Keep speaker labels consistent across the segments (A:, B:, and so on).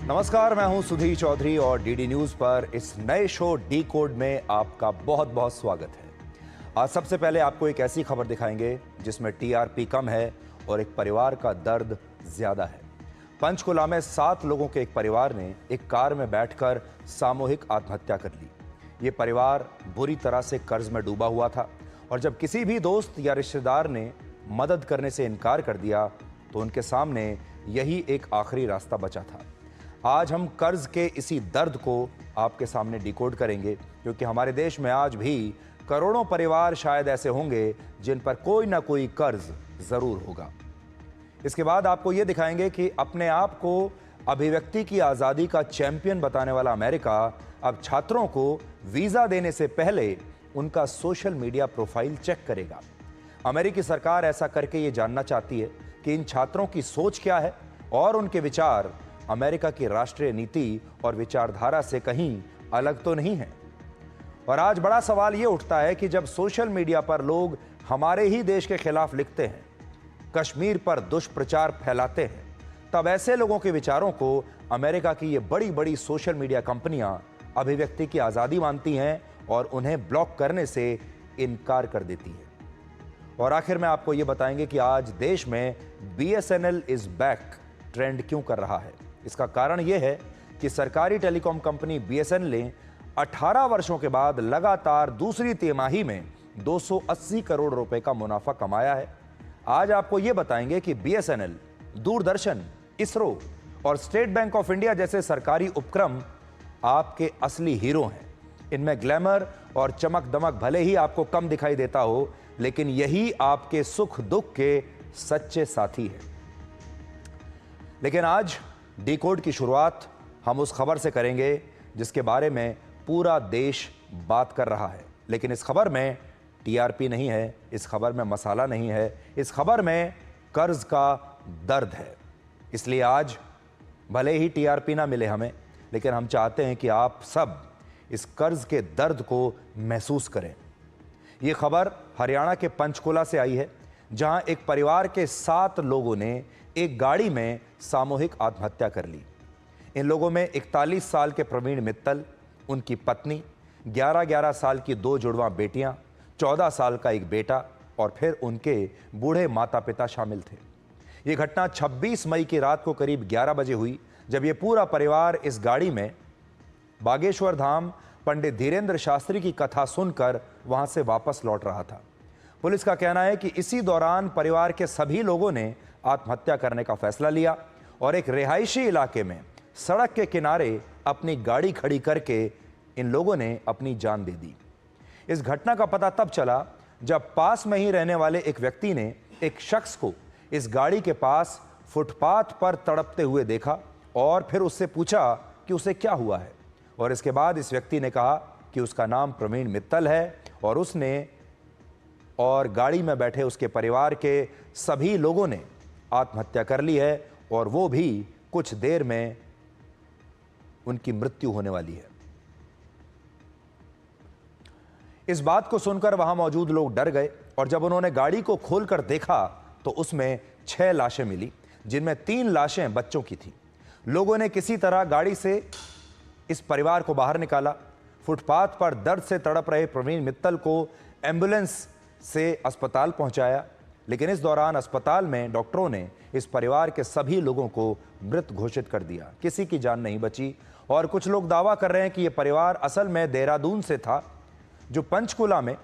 A: नमस्कार, मैं हूं सुधीर चौधरी और डीडी न्यूज पर इस नए शो डी कोड में आपका बहुत बहुत स्वागत है। आज सबसे पहले आपको एक ऐसी खबर दिखाएंगे जिसमें टीआरपी कम है और एक परिवार का दर्द ज्यादा है। पंचकुला में 7 लोगों के एक परिवार ने एक कार में बैठकर सामूहिक आत्महत्या कर ली। ये परिवार बुरी तरह से कर्ज में डूबा हुआ था और जब किसी भी दोस्त या रिश्तेदार ने मदद करने से इनकार कर दिया तो उनके सामने यही एक आखिरी रास्ता बचा था। आज हम कर्ज के इसी दर्द को आपके सामने डिकोड करेंगे, क्योंकि हमारे देश में आज भी करोड़ों परिवार शायद ऐसे होंगे जिन पर कोई ना कोई कर्ज जरूर होगा। इसके बाद आपको ये दिखाएंगे कि अपने आप को अभिव्यक्ति की आज़ादी का चैंपियन बताने वाला अमेरिका अब छात्रों को वीज़ा देने से पहले उनका सोशल मीडिया प्रोफाइल चेक करेगा। अमेरिकी सरकार ऐसा करके ये जानना चाहती है कि इन छात्रों की सोच क्या है और उनके विचार अमेरिका की राष्ट्रीय नीति और विचारधारा से कहीं अलग तो नहीं है। और आज बड़ा सवाल यह उठता है कि जब सोशल मीडिया पर लोग हमारे ही देश के खिलाफ लिखते हैं, कश्मीर पर दुष्प्रचार फैलाते हैं, तब ऐसे लोगों के विचारों को अमेरिका की ये बड़ी बड़ी सोशल मीडिया कंपनियां अभिव्यक्ति की आज़ादी मानती हैं और उन्हें ब्लॉक करने से इनकार कर देती है। और आखिर में आपको ये बताएंगे कि आज देश में BSNL इज बैक ट्रेंड क्यों कर रहा है। इसका कारण यह है कि सरकारी टेलीकॉम कंपनी BSNL ने 18 वर्षों के बाद लगातार दूसरी तिमाही में 280 करोड़ रुपए का मुनाफा कमाया है। आज आपको यह बताएंगे कि BSNL, दूरदर्शन, इसरो और स्टेट बैंक ऑफ इंडिया जैसे सरकारी उपक्रम आपके असली हीरो हैं। इनमें ग्लैमर और चमक दमक भले ही आपको कम दिखाई देता हो, लेकिन यही आपके सुख दुख के सच्चे साथी हैं। लेकिन आज डिकोड की शुरुआत हम उस खबर से करेंगे जिसके बारे में पूरा देश बात कर रहा है। लेकिन इस खबर में टीआरपी नहीं है, इस खबर में मसाला नहीं है, इस खबर में कर्ज का दर्द है। इसलिए आज भले ही टीआरपी ना मिले हमें, लेकिन हम चाहते हैं कि आप सब इस कर्ज के दर्द को महसूस करें। ये खबर हरियाणा के पंचकुला से आई है, जहां एक परिवार के 7 लोगों ने एक गाड़ी में सामूहिक आत्महत्या कर ली। इन लोगों में 41 साल के प्रवीण मित्तल, उनकी पत्नी, 11-11 साल की 2 जुड़वा बेटियां, 14 साल का एक बेटा और फिर उनके बूढ़े माता पिता शामिल थे। ये घटना 26 मई की रात को करीब 11 बजे हुई, जब ये पूरा परिवार इस गाड़ी में बागेश्वर धाम पंडित धीरेन्द्र शास्त्री की कथा सुनकर वहां से वापस लौट रहा था। पुलिस का कहना है कि इसी दौरान परिवार के सभी लोगों ने आत्महत्या करने का फैसला लिया और एक रिहायशी इलाके में सड़क के किनारे अपनी गाड़ी खड़ी करके इन लोगों ने अपनी जान दे दी। इस घटना का पता तब चला जब पास में ही रहने वाले एक व्यक्ति ने एक शख्स को इस गाड़ी के पास फुटपाथ पर तड़पते हुए देखा और फिर उससे पूछा कि उसे क्या हुआ है। और इसके बाद इस व्यक्ति ने कहा कि उसका नाम प्रवीण मित्तल है और उसने और गाड़ी में बैठे उसके परिवार के सभी लोगों ने आत्महत्या कर ली है और वो भी कुछ देर में उनकी मृत्यु होने वाली है। इस बात को सुनकर वहां मौजूद लोग डर गए और जब उन्होंने गाड़ी को खोलकर देखा तो उसमें 6 लाशें मिली, जिनमें 3 लाशें बच्चों की थी। लोगों ने किसी तरह गाड़ी से इस परिवार को बाहर निकाला। फुटपाथ पर दर्द से तड़प रहे प्रवीण मित्तल को एम्बुलेंस से अस्पताल पहुंचाया, लेकिन इस दौरान अस्पताल में डॉक्टरों ने इस परिवार के सभी लोगों को मृत घोषित कर दिया। किसी की जान नहीं बची और कुछ लोग दावा कर रहे हैं कि यह परिवार असल में देहरादून से था, जो पंचकुला में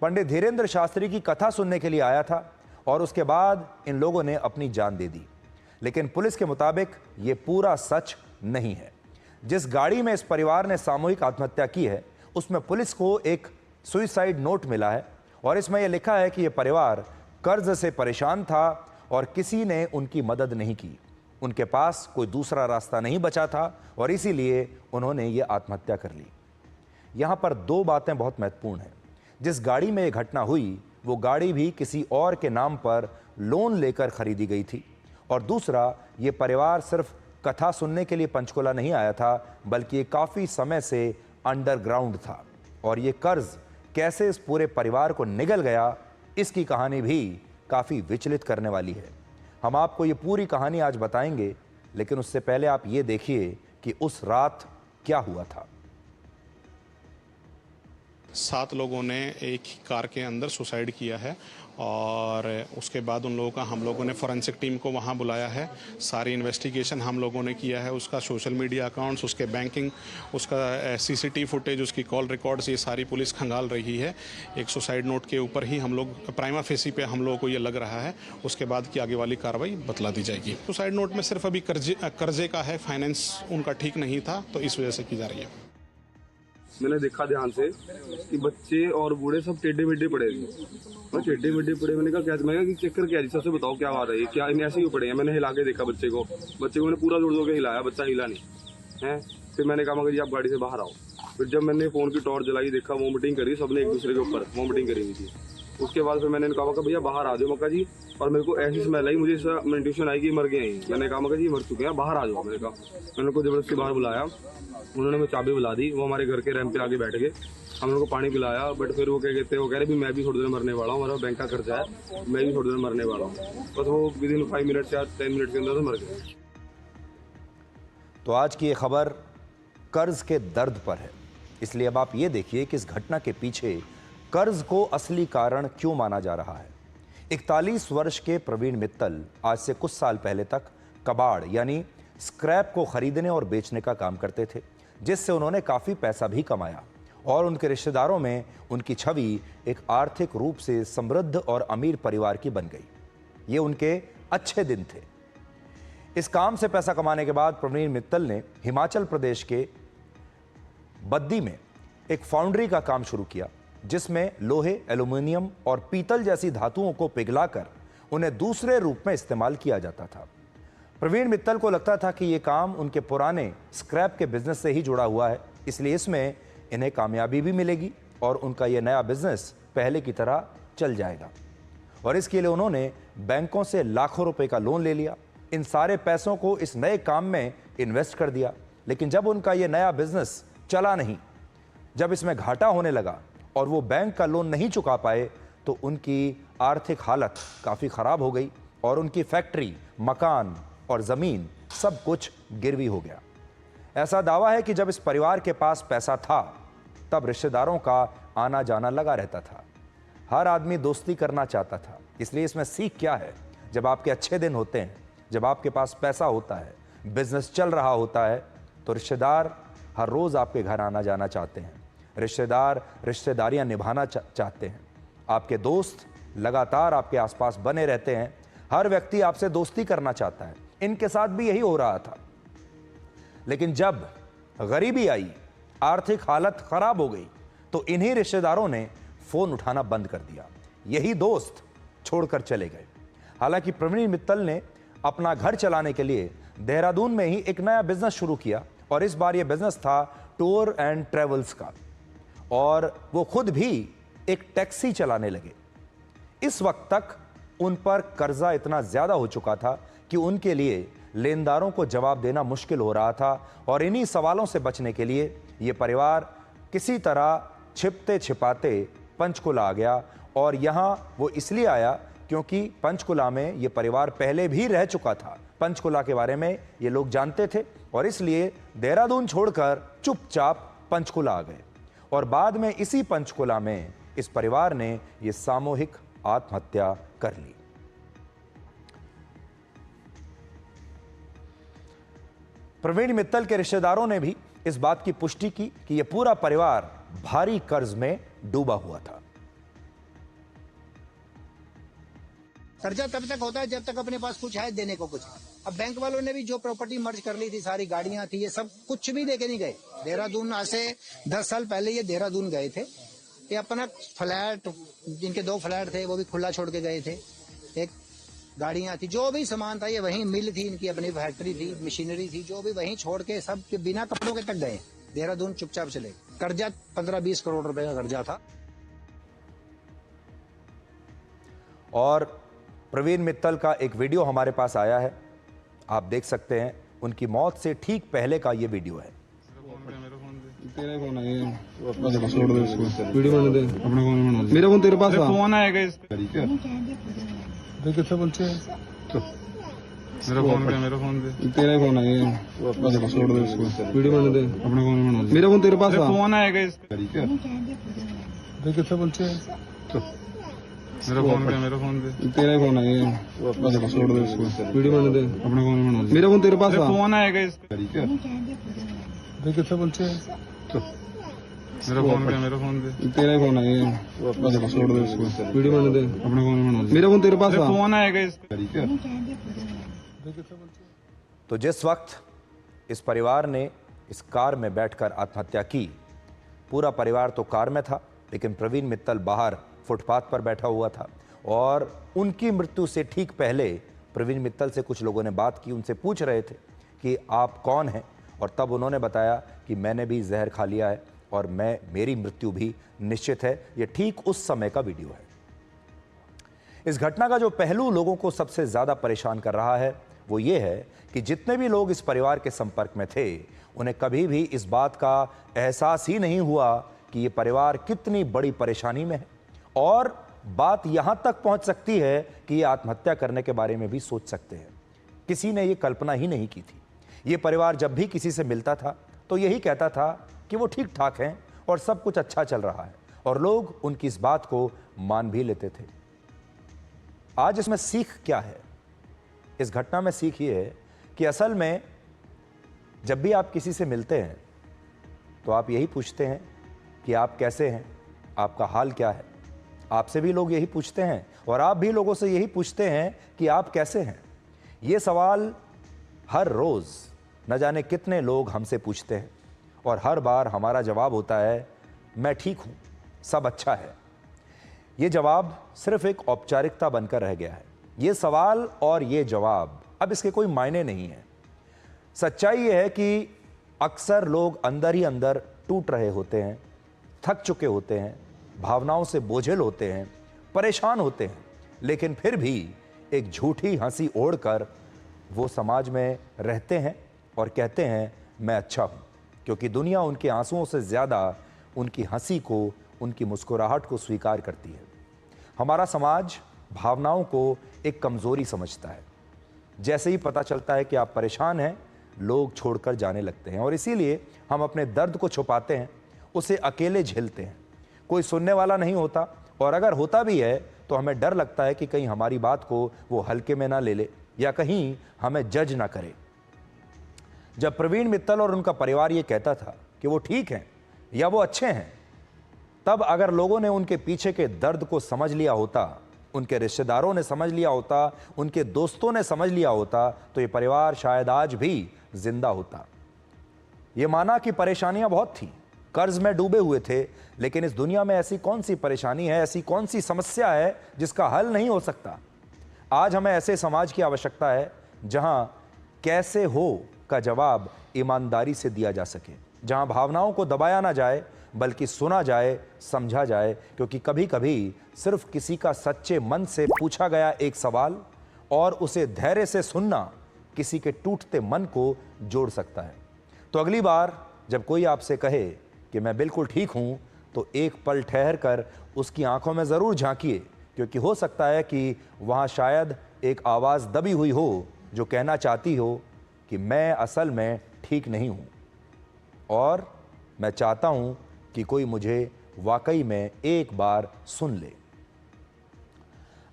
A: पंडित धीरेन्द्र शास्त्री की कथा सुनने के लिए आया था और उसके बाद इन लोगों ने अपनी जान दे दी। लेकिन पुलिस के मुताबिक ये पूरा सच नहीं है। जिस गाड़ी में इस परिवार ने सामूहिक आत्महत्या की है, उसमें पुलिस को एक सुसाइड नोट मिला है और इसमें यह लिखा है कि यह परिवार कर्ज से परेशान था और किसी ने उनकी मदद नहीं की। उनके पास कोई दूसरा रास्ता नहीं बचा था और इसीलिए उन्होंने ये आत्महत्या कर ली। यहाँ पर 2 बातें बहुत महत्वपूर्ण हैं। जिस गाड़ी में ये घटना हुई, वो गाड़ी भी किसी और के नाम पर लोन लेकर खरीदी गई थी और दूसरा, ये परिवार सिर्फ कथा सुनने के लिए पंचकुला नहीं आया था, बल्कि ये काफ़ी समय से अंडरग्राउंड था और ये कर्ज कैसे इस पूरे परिवार को निगल गया, इसकी कहानी भी काफ़ी विचलित करने वाली है। हम आपको ये पूरी कहानी आज बताएंगे, लेकिन उससे पहले आप ये देखिए कि उस रात क्या हुआ था।
B: 7 लोगों ने एक ही कार के अंदर सुसाइड किया है और उसके बाद उन लोगों का हम लोगों ने फॉरेंसिक टीम को वहां बुलाया है। सारी इन्वेस्टिगेशन हम लोगों ने किया है, उसका सोशल मीडिया अकाउंट्स, उसके बैंकिंग, उसका सीसीटीवी फुटेज, उसकी कॉल रिकॉर्ड्स, ये सारी पुलिस खंगाल रही है। एक सुसाइड नोट के ऊपर ही हम लोग प्राइमा फेसी पे हम लोगों को ये लग रहा है, उसके बाद की आगे वाली कार्रवाई बतला दी जाएगी। सुसाइड नोट में सिर्फ अभी कर्जे का है, फाइनेंस उनका ठीक नहीं था तो इस वजह से की जा रही है।
C: मैंने देखा ध्यान से कि बच्चे और बूढ़े सब टेढ़े मेढ़े पड़े थे। मैं टेढ़े मेढ़े पड़े, मैंने कहा क्या, मैं कि चक्कर क्या जी, सबसे बताओ क्या बात है, क्या इन्हें ऐसे ही पड़े हैं। मैंने हिला के देखा बच्चे को मैंने पूरा जोड़ जोड़ के हिलाया, बच्चा हिला नहीं है। फिर मैंने कहा मगर जी आप गाड़ी से बाहर आओ। फिर जब मैंने फोन की टॉर्च जलाई, देखा वोमिटिंग करी, सबने एक दूसरे के ऊपर वोमिटिंग करी हुई थी। उसके बाद फिर मैंने कहा भैया बाहर आ जाओ मक्का जी, और मेरे को ऐसी स्मेल आई, मुझे इंट्यूशन आई कि मर गए हैं। मैंने कहा मक्का जी मर चुके हैं, बाहर आ जाओ। मैंने उनको जबरदस्ती बाहर बुलाया, उन्होंने मुझे चाबी बुला दी, वो हमारे घर के रैंप पे आगे बैठ गए, हम लोगों को पानी पिलाया। बट फिर वो क्या कहते हैं, वो कह रहे भी मैं भी थोड़ी देर मरने वाला हूँ, हमारा बैंक का खर्चा है, मैं भी थोड़ी देर मरने वाला हूँ। बस वो विदिन 5 मिनट या 10 मिनट के अंदर मर गए।
A: तो आज की ये खबर कर्ज के दर्द पर है, इसलिए अब आप ये देखिए कि इस घटना के पीछे कर्ज को असली कारण क्यों माना जा रहा है। 41 वर्ष के प्रवीण मित्तल आज से कुछ साल पहले तक कबाड़ यानी स्क्रैप को खरीदने और बेचने का काम करते थे, जिससे उन्होंने काफी पैसा भी कमाया और उनके रिश्तेदारों में उनकी छवि एक आर्थिक रूप से समृद्ध और अमीर परिवार की बन गई। ये उनके अच्छे दिन थे। इस काम से पैसा कमाने के बाद प्रवीण मित्तल ने हिमाचल प्रदेश के बद्दी में एक फाउंड्री का काम शुरू किया, जिसमें लोहे, एल्यूमिनियम और पीतल जैसी धातुओं को पिघलाकर उन्हें दूसरे रूप में इस्तेमाल किया जाता था। प्रवीण मित्तल को लगता था कि यह काम उनके पुराने स्क्रैप के बिजनेस से ही जुड़ा हुआ है, इसलिए इसमें इन्हें कामयाबी भी मिलेगी और उनका यह नया बिजनेस पहले की तरह चल जाएगा। और इसके लिए उन्होंने बैंकों से लाखों रुपए का लोन ले लिया, इन सारे पैसों को इस नए काम में इन्वेस्ट कर दिया। लेकिन जब उनका यह नया बिजनेस चला नहीं, जब इसमें घाटा होने लगा और वो बैंक का लोन नहीं चुका पाए, तो उनकी आर्थिक हालत काफ़ी ख़राब हो गई और उनकी फैक्ट्री, मकान और ज़मीन सब कुछ गिरवी हो गया। ऐसा दावा है कि जब इस परिवार के पास पैसा था, तब रिश्तेदारों का आना जाना लगा रहता था। हर आदमी दोस्ती करना चाहता था। इसलिए इसमें सीख क्या है, जब आपके अच्छे दिन होते हैं, जब आपके पास पैसा होता है, बिजनेस चल रहा होता है, तो रिश्तेदार हर रोज़ आपके घर आना जाना चाहते हैं। रिश्तेदार रिश्तेदारियां निभाना चाहते हैं। आपके दोस्त लगातार आपके आसपास बने रहते हैं। हर व्यक्ति आपसे दोस्ती करना चाहता है। इनके साथ भी यही हो रहा था। लेकिन जब गरीबी आई, आर्थिक हालत खराब हो गई, तो इन्हीं रिश्तेदारों ने फोन उठाना बंद कर दिया। यही दोस्त छोड़कर चले गए। हालांकि प्रवीण मित्तल ने अपना घर चलाने के लिए देहरादून में ही एक नया बिजनेस शुरू किया और इस बार यह बिजनेस था टूर एंड ट्रेवल्स का, और वो खुद भी एक टैक्सी चलाने लगे। इस वक्त तक उन पर कर्जा इतना ज्यादा हो चुका था कि उनके लिए लेनदारों को जवाब देना मुश्किल हो रहा था, और इन्हीं सवालों से बचने के लिए ये परिवार किसी तरह छिपते छिपाते पंचकुला आ गया। और यहाँ वो इसलिए आया क्योंकि पंचकुला में ये परिवार पहले भी रह चुका था। पंचकुला के बारे में ये लोग जानते थे और इसलिए देहरादून छोड़कर चुपचाप पंचकुला आ गए। और बाद में इसी पंचकुला में इस परिवार ने ये सामूहिक आत्महत्या कर ली। प्रवीण मित्तल के रिश्तेदारों ने भी इस बात की पुष्टि की कि यह पूरा परिवार भारी कर्ज में डूबा हुआ था।
D: कर्जा तब तक होता है जब तक अपने पास कुछ है देने को कुछ। अब बैंक वालों ने भी जो प्रॉपर्टी मर्ज कर ली थी, सारी गाड़ियां थी, ये सब कुछ भी देके नहीं गए। देहरादून आज से 10 साल पहले ये देहरादून गए थे। ये अपना फ्लैट, जिनके 2 फ्लैट थे वो भी खुला छोड़ के गए थे। एक गाड़ियां थी, जो भी सामान था, ये वहीं मिल थी, इनकी अपनी फैक्ट्री थी, मशीनरी थी, जो भी वहीं छोड़ के सब के बिना कपड़ों के तक गए। देहरादून चुपचाप चले। कर्जा 15-20 करोड़ रुपए का कर्जा था।
A: और प्रवीण मित्तल का एक वीडियो हमारे पास आया है, आप देख सकते हैं। उनकी मौत से ठीक पहले का ये वीडियो है।
E: तेरा फोन है, छोड़ दे इसको, वीडियो बना दे, अपना फोन बना दे। मेरा फोन तेरे पास है, फोन आएगा इसका। ठीक है, तो कितना बोलते हैं? मेरा फोन क्या, मेरा फोन दे, तेरा ही फोन है ये, बस छोड़ दे इसको, वीडियो बनने दे, अपना फोन बना ले। मेरा फोन तेरे पास फोन आएगा इसका, ठीक है कितना बोलते हैं, मेरा फोन क्या, मेरा फोन दे, तेरा ही फोन है ये, बस छोड़ दे इसको, वीडियो बनने दे, अपना फोन बना ले। मेरा फोन तेरे पास फोन आएगा इसका, ठीक है कितना बोलते हैं, मेरा फोन क्या, मेरा फोन दे, तेरा ही फोन है ये, बस छोड़ दे इसको, वीडियो बनने दे, अपना फोन बना ले। मेरा फोन तेरे पास फोन आएगा इसका, ठीक है।
A: तो जिस वक्त इस परिवार ने इस कार में बैठकर आत्महत्या की, पूरा परिवार तो कार में था, लेकिन प्रवीण मित्तल बाहर फुटपाथ पर बैठा हुआ था। और उनकी मृत्यु से ठीक पहले प्रवीण मित्तल से कुछ लोगों ने बात की, उनसे पूछ रहे थे कि आप कौन हैं, और तब उन्होंने बताया कि मैंने भी जहर खा लिया है और मेरी मृत्यु भी निश्चित है। ये ठीक उस समय का वीडियो है। इस घटना का जो पहलू लोगों को सबसे ज़्यादा परेशान कर रहा है वो ये है कि जितने भी लोग इस परिवार के संपर्क में थे, उन्हें कभी भी इस बात का एहसास ही नहीं हुआ कि ये परिवार कितनी बड़ी परेशानी में है, और बात यहाँ तक पहुँच सकती है कि ये आत्महत्या करने के बारे में भी सोच सकते हैं। किसी ने ये कल्पना ही नहीं की थी। ये परिवार जब भी किसी से मिलता था तो यही कहता था कि वो ठीक ठाक हैं और सब कुछ अच्छा चल रहा है, और लोग उनकी इस बात को मान भी लेते थे। आज इसमें सीख क्या है? इस घटना में सीख ये है कि असल में जब भी आप किसी से मिलते हैं तो आप यही पूछते हैं कि आप कैसे हैं, आपका हाल क्या है। आपसे भी लोग यही पूछते हैं और आप भी लोगों से यही पूछते हैं कि आप कैसे हैं। ये सवाल हर रोज़ न जाने कितने लोग हमसे पूछते हैं, और हर बार हमारा जवाब होता है मैं ठीक हूँ, सब अच्छा है। ये जवाब सिर्फ एक औपचारिकता बनकर रह गया है। ये सवाल और ये जवाब अब इसके कोई मायने नहीं है। सच्चाई ये है कि अक्सर लोग अंदर ही अंदर टूट रहे होते हैं, थक चुके होते हैं, भावनाओं से बोझिल होते हैं, परेशान होते हैं, लेकिन फिर भी एक झूठी हंसी ओढ़कर वो समाज में रहते हैं और कहते हैं मैं अच्छा हूँ, क्योंकि दुनिया उनके आंसुओं से ज़्यादा उनकी हंसी को, उनकी मुस्कुराहट को स्वीकार करती है। हमारा समाज भावनाओं को एक कमज़ोरी समझता है। जैसे ही पता चलता है कि आप परेशान हैं, लोग छोड़कर जाने लगते हैं, और इसीलिए हम अपने दर्द को छुपाते हैं, उसे अकेले झेलते हैं। कोई सुनने वाला नहीं होता, और अगर होता भी है तो हमें डर लगता है कि कहीं हमारी बात को वो हल्के में ना ले ले या कहीं हमें जज ना करे। जब प्रवीण मित्तल और उनका परिवार ये कहता था कि वो ठीक हैं या वो अच्छे हैं, तब अगर लोगों ने उनके पीछे के दर्द को समझ लिया होता, उनके रिश्तेदारों ने समझ लिया होता, उनके दोस्तों ने समझ लिया होता, तो ये परिवार शायद आज भी जिंदा होता। ये माना कि परेशानियां बहुत थी, कर्ज में डूबे हुए थे, लेकिन इस दुनिया में ऐसी कौन सी परेशानी है, ऐसी कौन सी समस्या है जिसका हल नहीं हो सकता। आज हमें ऐसे समाज की आवश्यकता है जहां कैसे हो का जवाब ईमानदारी से दिया जा सके, जहां भावनाओं को दबाया ना जाए बल्कि सुना जाए, समझा जाए, क्योंकि कभी कभी सिर्फ किसी का सच्चे मन से पूछा गया एक सवाल और उसे धैर्य से सुनना किसी के टूटते मन को जोड़ सकता है। तो अगली बार जब कोई आपसे कहे कि मैं बिल्कुल ठीक हूं, तो एक पल ठहर कर उसकी आंखों में ज़रूर झांकिए, क्योंकि हो सकता है कि वहां शायद एक आवाज़ दबी हुई हो जो कहना चाहती हो कि मैं असल में ठीक नहीं हूं, और मैं चाहता हूं कि कोई मुझे वाकई में एक बार सुन ले।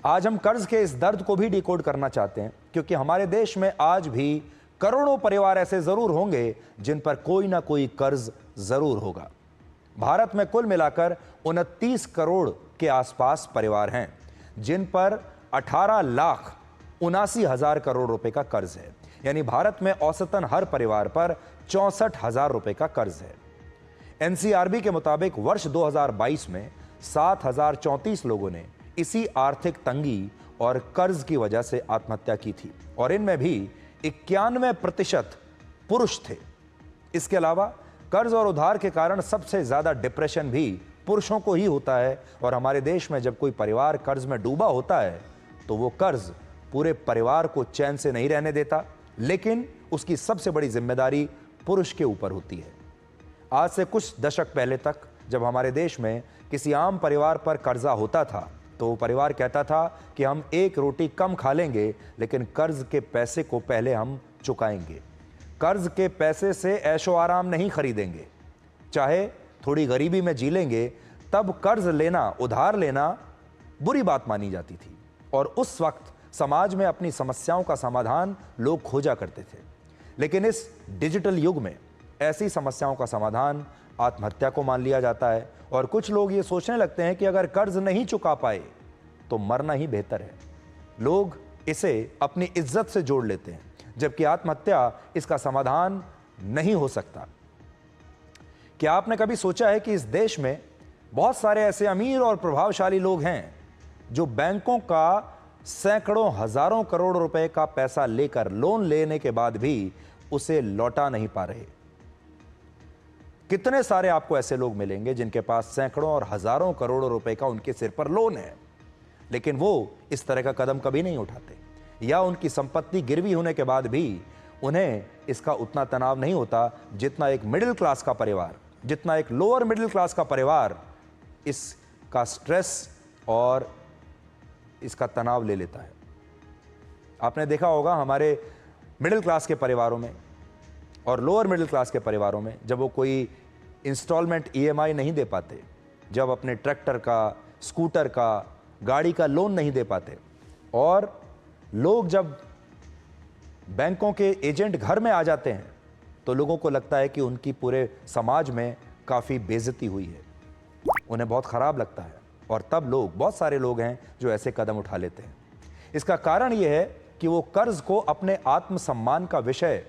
A: आज हम कर्ज के इस दर्द को भी डिकोड करना चाहते हैं, क्योंकि हमारे देश में आज भी करोड़ों परिवार ऐसे जरूर होंगे जिन पर कोई ना कोई कर्ज जरूर होगा। भारत में कुल मिलाकर 29 करोड़ के आसपास परिवार हैं जिन पर 18,79,000 करोड़ रुपए का कर्ज है। यानी भारत में औसतन हर परिवार पर 64,000 रुपए का कर्ज है। एनसीआरबी के मुताबिक वर्ष 2022 में 7,034 लोगों ने इसी आर्थिक तंगी और कर्ज की वजह से आत्महत्या की थी, और इनमें भी 91% पुरुष थे। इसके अलावा कर्ज और उधार के कारण सबसे ज्यादा डिप्रेशन भी पुरुषों को ही होता है, और हमारे देश में जब कोई परिवार कर्ज में डूबा होता है तो वो कर्ज पूरे परिवार को चैन से नहीं रहने देता, लेकिन उसकी सबसे बड़ी जिम्मेदारी पुरुष के ऊपर होती है। आज से कुछ दशक पहले तक जब हमारे देश में किसी आम परिवार पर कर्जा होता था तो वो परिवार कहता था कि हम एक रोटी कम खा लेंगे, लेकिन कर्ज के पैसे को पहले हम चुकाएंगे। कर्ज के पैसे से ऐशो आराम नहीं खरीदेंगे, चाहे थोड़ी गरीबी में जी लेंगे। तब कर्ज लेना, उधार लेना बुरी बात मानी जाती थी और उस वक्त समाज में अपनी समस्याओं का समाधान लोग खोजा करते थे। लेकिन इस डिजिटल युग में ऐसी समस्याओं का समाधान आत्महत्या को मान लिया जाता है और कुछ लोग ये सोचने लगते हैं कि अगर कर्ज नहीं चुका पाए तो मरना ही बेहतर है। लोग इसे अपनी इज्जत से जोड़ लेते हैं, जबकि आत्महत्या इसका समाधान नहीं हो सकता। क्या आपने कभी सोचा है कि इस देश में बहुत सारे ऐसे अमीर और प्रभावशाली लोग हैं जो बैंकों का सैकड़ों हजारों करोड़ रुपए का पैसा लेकर लोन लेने के बाद भी उसे लौटा नहीं पा रहे? कितने सारे आपको ऐसे लोग मिलेंगे जिनके पास सैकड़ों और हजारों करोड़ों रुपए का उनके सिर पर लोन है, लेकिन वो इस तरह का कदम कभी नहीं उठाते, या उनकी संपत्ति गिरवी होने के बाद भी उन्हें इसका उतना तनाव नहीं होता जितना एक मिडिल क्लास का परिवार, जितना एक लोअर मिडिल क्लास का परिवार इसका स्ट्रेस और इसका तनाव ले लेता है। आपने देखा होगा हमारे मिडिल क्लास के परिवारों में और लोअर मिडिल क्लास के परिवारों में, जब वो कोई इंस्टॉलमेंट ईएमआई नहीं दे पाते, जब अपने ट्रैक्टर का, स्कूटर का, गाड़ी का लोन नहीं दे पाते, और लोग जब बैंकों के एजेंट घर में आ जाते हैं, तो लोगों को लगता है कि उनकी पूरे समाज में काफ़ी बेइज्जती हुई है, उन्हें बहुत ख़राब लगता है, और तब लोग, बहुत सारे लोग हैं जो ऐसे कदम उठा लेते हैं। इसका कारण यह है कि वो कर्ज को अपने आत्मसम्मान का विषय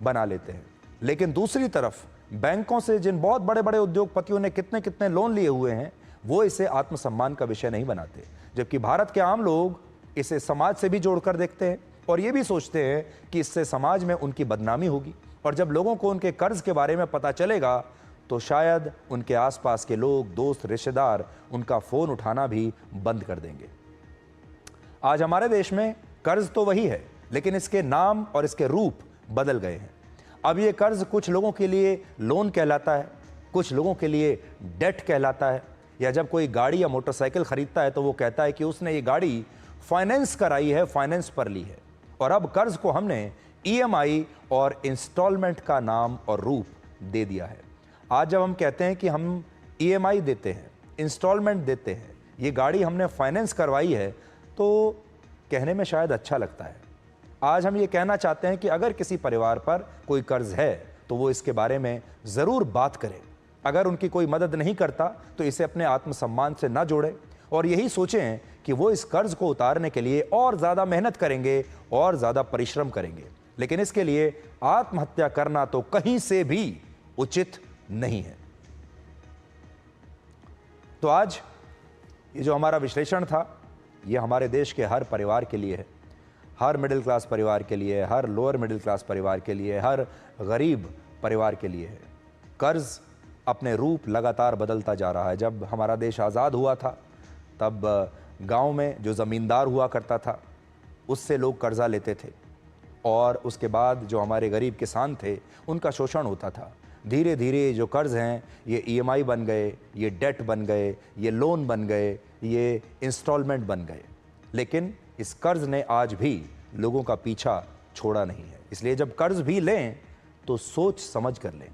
A: बना लेते हैं। लेकिन दूसरी तरफ बैंकों से जिन बहुत बड़े बड़े उद्योगपतियों ने कितने कितने लोन लिए हुए हैं, वो इसे आत्मसम्मान का विषय नहीं बनाते, जबकि भारत के आम लोग इसे समाज से भी जोड़कर देखते हैं और ये भी सोचते हैं कि इससे समाज में उनकी बदनामी होगी, और जब लोगों को उनके कर्ज के बारे में पता चलेगा तो शायद उनके आसपास के लोग, दोस्त, रिश्तेदार उनका फ़ोन उठाना भी बंद कर देंगे। आज हमारे देश में कर्ज तो वही है, लेकिन इसके नाम और इसके रूप बदल गए हैं। अब ये कर्ज कुछ लोगों के लिए लोन कहलाता है, कुछ लोगों के लिए डेट कहलाता है, या जब कोई गाड़ी या मोटरसाइकिल खरीदता है तो वो कहता है कि उसने ये गाड़ी फाइनेंस कराई है, फाइनेंस पर ली है। और अब कर्ज को हमने ईएमआई और इंस्टॉलमेंट का नाम और रूप दे दिया है। आज जब हम कहते हैं कि हम ईएमआई देते हैं, इंस्टॉलमेंट देते हैं, ये गाड़ी हमने फाइनेंस करवाई है, तो कहने में शायद अच्छा लगता है। आज हम ये कहना चाहते हैं कि अगर किसी परिवार पर कोई कर्ज है तो वो इसके बारे में ज़रूर बात करें। अगर उनकी कोई मदद नहीं करता तो इसे अपने आत्मसम्मान से ना जोड़े और यही सोचें कि वो इस कर्ज को उतारने के लिए और ज़्यादा मेहनत करेंगे और ज़्यादा परिश्रम करेंगे। लेकिन इसके लिए आत्महत्या करना तो कहीं से भी उचित नहीं है। तो आज ये जो हमारा विश्लेषण था, ये हमारे देश के हर परिवार के लिए है, हर मिडिल क्लास परिवार के लिए, हर लोअर मिडिल क्लास परिवार के लिए, हर गरीब परिवार के लिए है। कर्ज अपने रूप लगातार बदलता जा रहा है। जब हमारा देश आज़ाद हुआ था तब गांव में जो ज़मींदार हुआ करता था उससे लोग कर्जा लेते थे, और उसके बाद जो हमारे गरीब किसान थे उनका शोषण होता था। धीरे धीरे जो कर्ज हैं ये ईएमआई बन गए, ये डेट बन गए, ये लोन बन गए, ये इंस्टॉलमेंट बन गए। लेकिन इस कर्ज ने आज भी लोगों का पीछा छोड़ा नहीं है। इसलिए जब कर्ज भी लें तो सोच समझ कर लें।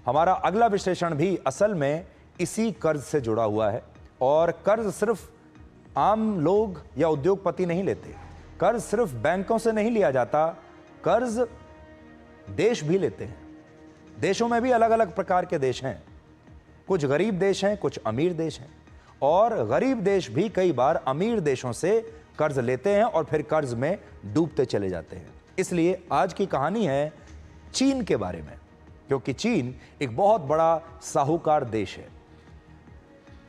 A: हमारा अगला विश्लेषण भी असल में इसी कर्ज से जुड़ा हुआ है, और कर्ज सिर्फ आम लोग या उद्योगपति नहीं लेते, कर्ज सिर्फ बैंकों से नहीं लिया जाता, कर्ज देश भी लेते हैं। देशों में भी अलग अलग प्रकार के देश हैं, कुछ गरीब देश हैं, कुछ अमीर देश हैं, और गरीब देश भी कई बार अमीर देशों से कर्ज लेते हैं और फिर कर्ज में डूबते चले जाते हैं। इसलिए आज की कहानी है चीन के बारे में, क्योंकि चीन एक बहुत बड़ा साहूकार देश है।